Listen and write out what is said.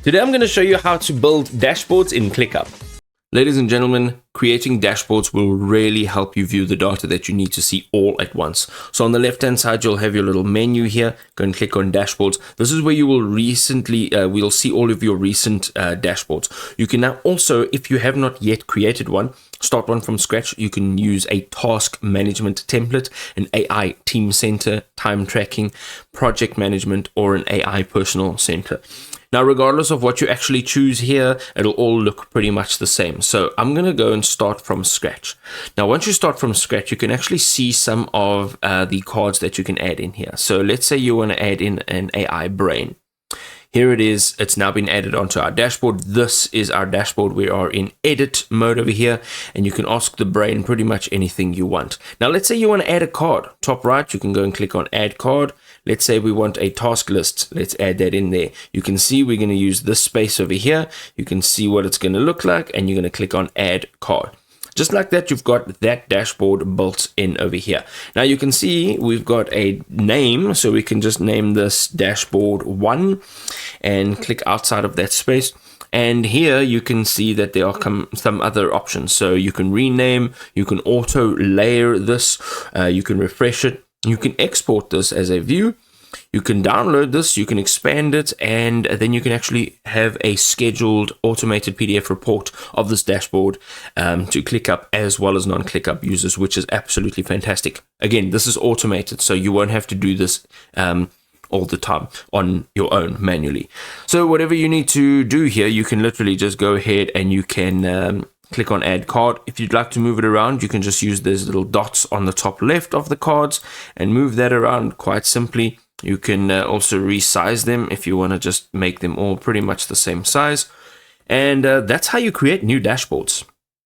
Today I'm going to show you how to build dashboards in ClickUp. Ladies and gentlemen, creating dashboards will really help you view the data that you need to see all at once. So on the left hand side, you'll have your little menu here. Go and click on dashboards. This is where you will we'll see all of your recent dashboards. You can now also, if you have not yet created one, start one from scratch. You can use a task management template, an AI team center, time tracking, project management, or an AI personal center. Now, regardless of what you actually choose here, it'll all look pretty much the same. So I'm going to go and start from scratch. Now, once you start from scratch, you can actually see some of the cards that you can add in here. So let's say you want to add in an AI brain. Here it is. It's now been added onto our dashboard. This is our dashboard. We are in edit mode over here, and you can ask the brain pretty much anything you want. Now, let's say you want to add a card. Top right, you can go and click on add card. Let's say we want a task list. Let's add that in there. You can see we're going to use this space over here. You can see what it's going to look like, and you're going to click on add card. Just like that, you've got that dashboard built in over here. Now you can see we've got a name, so we can just name this dashboard 1 and click outside of that space. And here you can see that there are some other options. So you can rename, you can auto layer this, you can refresh it, you can export this as a view. You can download this, you can expand it, and then you can actually have a scheduled automated PDF report of this dashboard to ClickUp as well as non-ClickUp users, which is absolutely fantastic. Again, this is automated, so you won't have to do this all the time on your own manually. So whatever you need to do here, you can literally just go ahead and you can click on add card. If you'd like to move it around, you can just use those little dots on the top left of the cards and move that around quite simply. You can also resize them if you want to just make them all pretty much the same size. And that's how you create new dashboards.